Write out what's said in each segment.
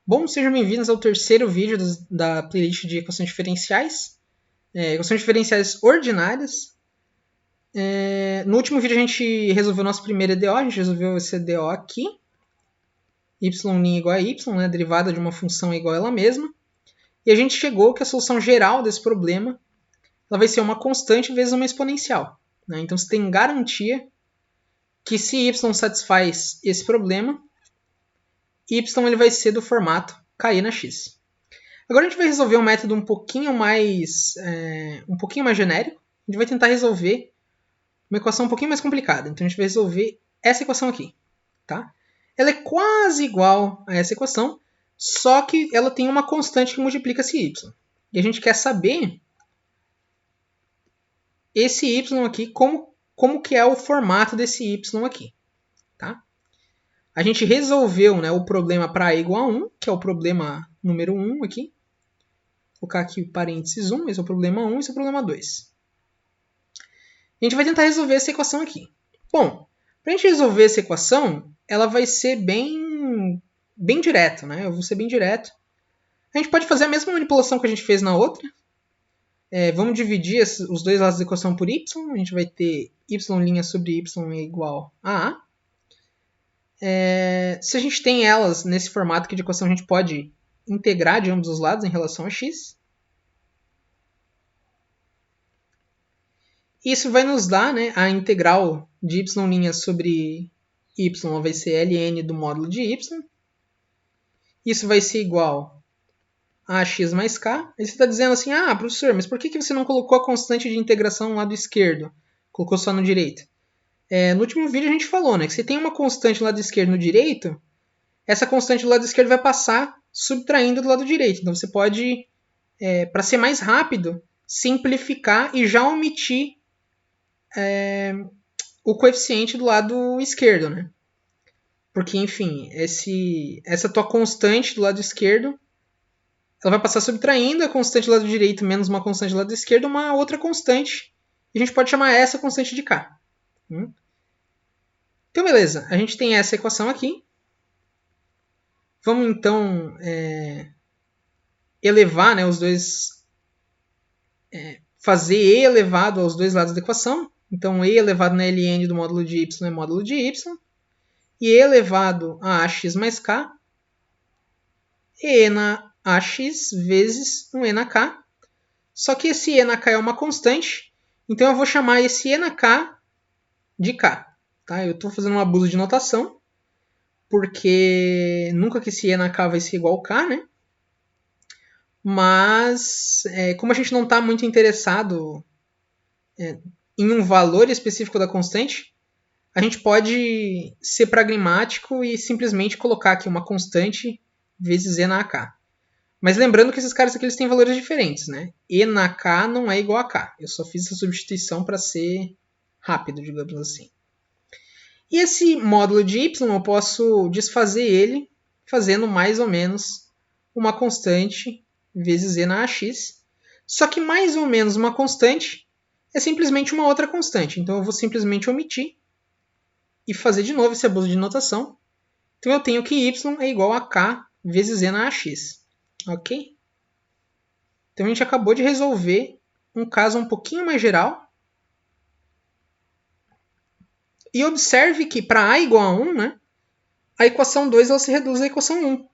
Bom, sejam bem-vindos ao terceiro vídeo da playlist de equações diferenciais. Equações diferenciais ordinárias. No último vídeo a gente resolveu o nosso primeiro EDO, a gente resolveu esse EDO aqui. Y' igual a y, né, derivada de uma função igual a ela mesma. E a gente chegou que a solução geral desse problema ela vai ser uma constante vezes uma exponencial. Né? Então você tem garantia que se y satisfaz esse problema, y ele vai ser do formato KE na x. Agora a gente vai resolver um método um pouquinho mais genérico. A gente vai tentar resolver uma equação um pouquinho mais complicada. Então a gente vai resolver essa equação aqui. Tá? Ela é quase igual a essa equação, só que ela tem uma constante que multiplica esse y. E a gente quer saber esse y aqui, como que é o formato desse y aqui. Tá? A gente resolveu, né, o problema para a igual a 1, que é o problema número 1 aqui. Vou colocar aqui o parênteses 1, esse é o problema 1, esse é o problema 2. A gente vai tentar resolver essa equação aqui. Bom, para a gente resolver essa equação, ela vai ser bem direto, né? Eu vou ser bem direto. A gente pode fazer a mesma manipulação que a gente fez na outra. Vamos dividir os dois lados da equação por y. A gente vai ter y' sobre y é igual a a. Se a gente tem elas nesse formato aqui de equação, a gente pode integrar de ambos os lados em relação a x. Isso vai nos dar, né, a integral de y' sobre y vai ser ln do módulo de y. Isso vai ser igual a x mais k. Aí você está dizendo assim, professor, mas por que você não colocou a constante de integração no lado esquerdo? Colocou só no direito? No último vídeo a gente falou, né, que se tem uma constante do lado esquerdo e no direito, essa constante do lado esquerdo vai passar subtraindo do lado direito. Então você pode, para ser mais rápido, simplificar e já omitir o coeficiente do lado esquerdo, né? Porque, enfim, essa tua constante do lado esquerdo, ela vai passar subtraindo a constante do lado direito menos uma constante do lado esquerdo, uma outra constante. E a gente pode chamar essa constante de k. Então, beleza. A gente tem essa equação aqui. Vamos, então, elevar, né, os dois... fazer e elevado aos dois lados da equação. Então, e elevado na ln do módulo de y é módulo de y. E e elevado a ax mais k. E na ax vezes um e na k. Só que esse e na k é uma constante. Então, eu vou chamar esse e na k de k. Tá? Eu estou fazendo um abuso de notação. Porque nunca que esse e na k vai ser igual a k, né? Mas, como a gente não está muito interessado em um valor específico da constante, a gente pode ser pragmático e simplesmente colocar aqui uma constante vezes e na k. Mas lembrando que esses caras aqui eles têm valores diferentes, né? E na k não é igual a k. Eu só fiz essa substituição para ser rápido, digamos assim. E esse módulo de y eu posso desfazer ele fazendo mais ou menos uma constante vezes e na ax. Só que mais ou menos uma constante é simplesmente uma outra constante. Então eu vou simplesmente omitir e fazer de novo esse abuso de notação. Então eu tenho que y é igual a k vezes e na ax. Ok? Então a gente acabou de resolver um caso um pouquinho mais geral. E observe que para a igual a 1, né, a equação 2 ela se reduz à equação 1.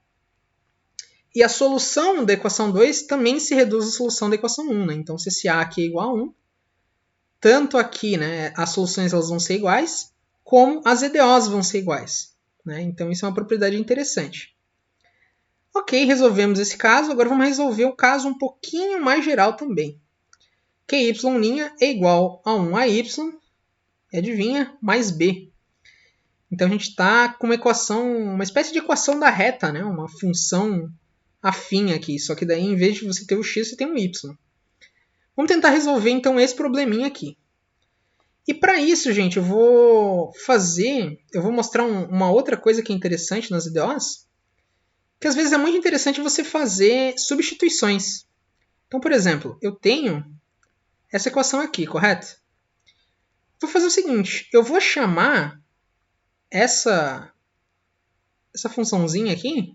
E a solução da equação 2 também se reduz à solução da equação 1. Né? Então, se esse a aqui é igual a 1, tanto aqui, né, as soluções elas vão ser iguais, como as EDOs vão ser iguais. Né? Então, isso é uma propriedade interessante. Ok, resolvemos esse caso. Agora vamos resolver um caso um pouquinho mais geral também. Que y' é igual a 1ay, adivinha, mais b. Então, a gente está com uma equação, uma espécie de equação da reta, né? Uma função afim aqui. Só que daí, em vez de você ter o x, você tem um y. Vamos tentar resolver, então, esse probleminha aqui. E para isso, gente, eu vou mostrar uma outra coisa que é interessante nas EDOs, que às vezes é muito interessante você fazer substituições. Então, por exemplo, eu tenho essa equação aqui, correto? Vou fazer o seguinte, eu vou chamar essa funçãozinha aqui,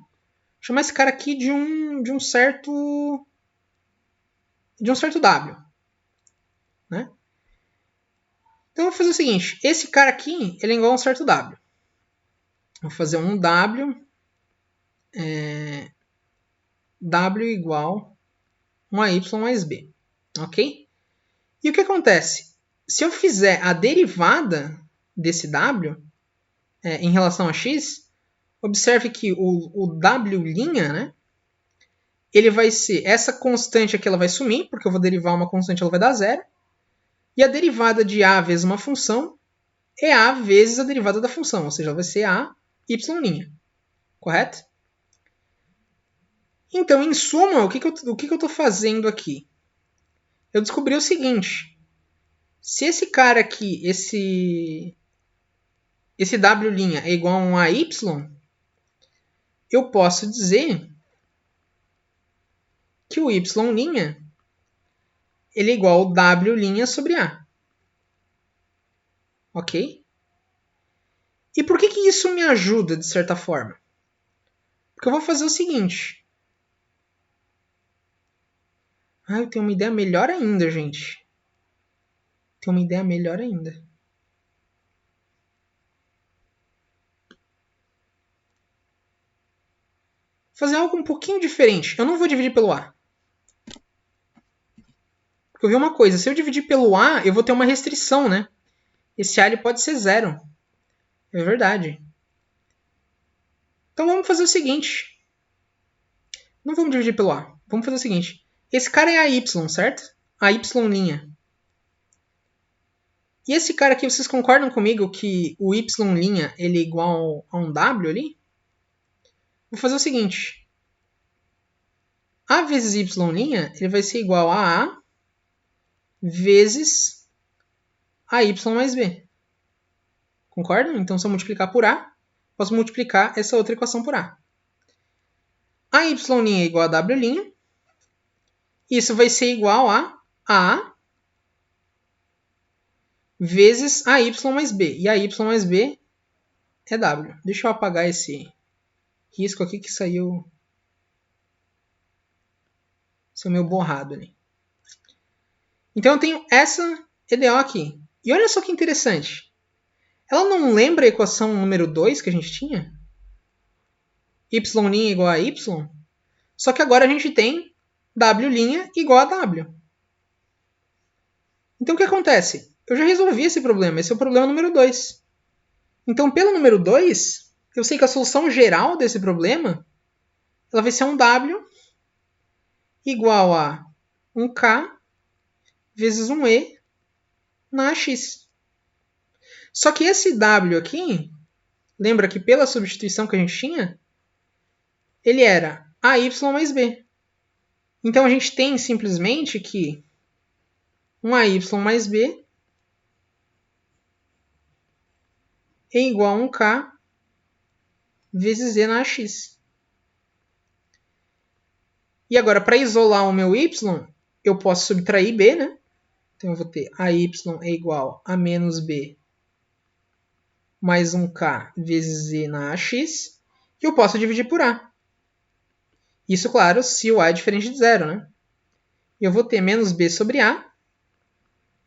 chamar esse cara aqui de um certo W, né? Então eu vou fazer o seguinte, esse cara aqui, ele é igual a um certo W. Vou fazer um W, W igual a y mais b, ok? E o que acontece? Se eu fizer a derivada desse W em relação a x, observe que o W', né? Ele vai ser, essa constante aqui ela vai sumir, porque eu vou derivar uma constante, ela vai dar zero. E a derivada de a vezes uma função é a vezes a derivada da função, ou seja, ela vai ser a y', correto? Então, em suma, o que eu estou fazendo aqui? Eu descobri o seguinte, se esse cara aqui, esse W' é igual a um AY, eu posso dizer que o Y' ele é igual ao W' sobre A. Ok? E por que isso me ajuda, de certa forma? Porque eu vou fazer o seguinte. Eu tenho uma ideia melhor ainda, gente. Tenho uma ideia melhor ainda. Fazer algo um pouquinho diferente. Eu não vou dividir pelo A. Porque eu vi uma coisa. Se eu dividir pelo A, eu vou ter uma restrição, né? Esse A ele pode ser zero. É verdade. Então vamos fazer o seguinte. Não vamos dividir pelo A. Vamos fazer o seguinte. Esse cara é a Y, certo? A Y'. E esse cara aqui, vocês concordam comigo que o Y' ele é igual a um W ali? Vou fazer o seguinte. A vezes Y' ele vai ser igual a A vezes a Y mais B. Concordam? Então, se eu multiplicar por A, posso multiplicar essa outra equação por A. A Y' é igual a W'. Isso vai ser igual a A vezes a Y mais B. E a Y mais B é W. Deixa eu apagar esse risco aqui que saiu meio borrado ali. Então eu tenho essa EDO aqui. E olha só que interessante. Ela não lembra a equação número 2 que a gente tinha? Y' igual a Y. Só que agora a gente tem W' igual a W. Então o que acontece? Eu já resolvi esse problema. Esse é o problema número 2. Então pelo número 2, eu sei que a solução geral desse problema ela vai ser um W igual a um K vezes um E na AX. Só que esse W aqui, lembra que pela substituição que a gente tinha, ele era AY mais B. Então a gente tem simplesmente que um AY mais B é igual a um K vezes E na AX. E agora, para isolar o meu Y, eu posso subtrair B, né? Então eu vou ter AY é igual a menos B mais um K vezes E na AX. E eu posso dividir por A. Isso, claro, se o A é diferente de zero, né? Eu vou ter menos B sobre A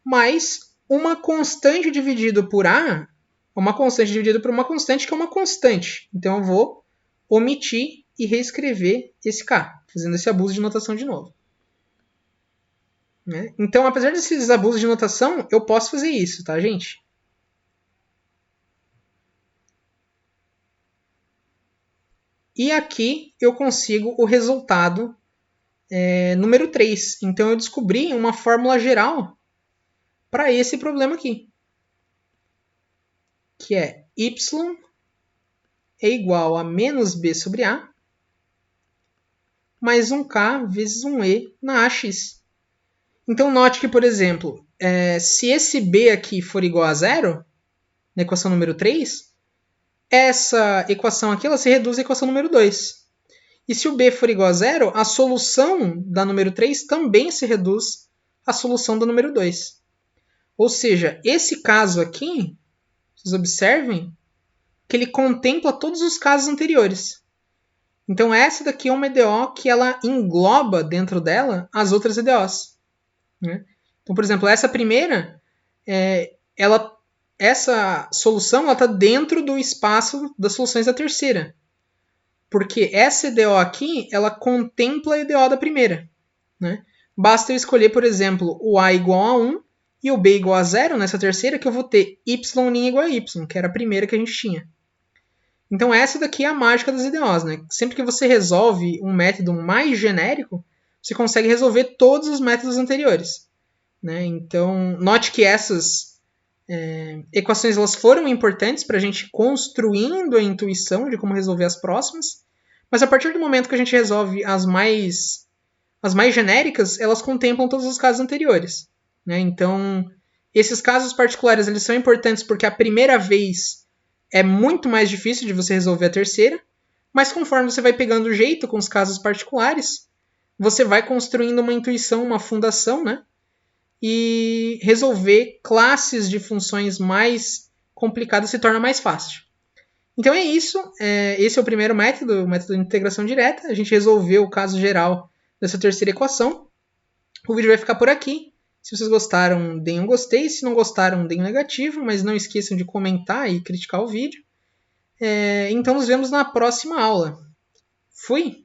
mais uma constante dividido por A, uma constante dividida por uma constante que é uma constante. Então eu vou omitir e reescrever esse K, fazendo esse abuso de notação de novo. Né? Então, apesar desses abusos de notação, eu posso fazer isso, tá, gente? E aqui eu consigo o resultado número 3. Então eu descobri uma fórmula geral para esse problema aqui. Que é y é igual a menos b sobre a mais um k vezes um e na ax. Então note que, por exemplo, se esse b aqui for igual a zero, na equação número 3, essa equação aqui ela se reduz à equação número 2. E se o b for igual a zero, a solução da número 3 também se reduz à solução da número 2. Ou seja, esse caso aqui, vocês observem que ele contempla todos os casos anteriores. Então essa daqui é uma EDO que ela engloba dentro dela as outras EDOs. Né? Então, por exemplo, essa primeira, essa solução está dentro do espaço das soluções da terceira. Porque essa EDO aqui, ela contempla a EDO da primeira. Né? Basta eu escolher, por exemplo, o A igual a 1 e o B igual a 0 nessa terceira, que eu vou ter y' igual a y, que era a primeira que a gente tinha. Então essa daqui é a mágica das EDOs. Né? Sempre que você resolve um método mais genérico, você consegue resolver todos os métodos anteriores. Né? Então, note que essas equações elas foram importantes para a gente construindo a intuição de como resolver as próximas, mas a partir do momento que a gente resolve as mais genéricas, elas contemplam todos os casos anteriores. Né? Então, esses casos particulares eles são importantes porque a primeira vez é muito mais difícil de você resolver a terceira, mas conforme você vai pegando o jeito com os casos particulares, você vai construindo uma intuição, uma fundação, né? E resolver classes de funções mais complicadas se torna mais fácil. Então é isso. Esse é o primeiro método, o método de integração direta. A gente resolveu o caso geral dessa terceira equação. O vídeo vai ficar por aqui. Se vocês gostaram, deem um gostei. Se não gostaram, deem um negativo. Mas não esqueçam de comentar e criticar o vídeo. Então nos vemos na próxima aula. Fui!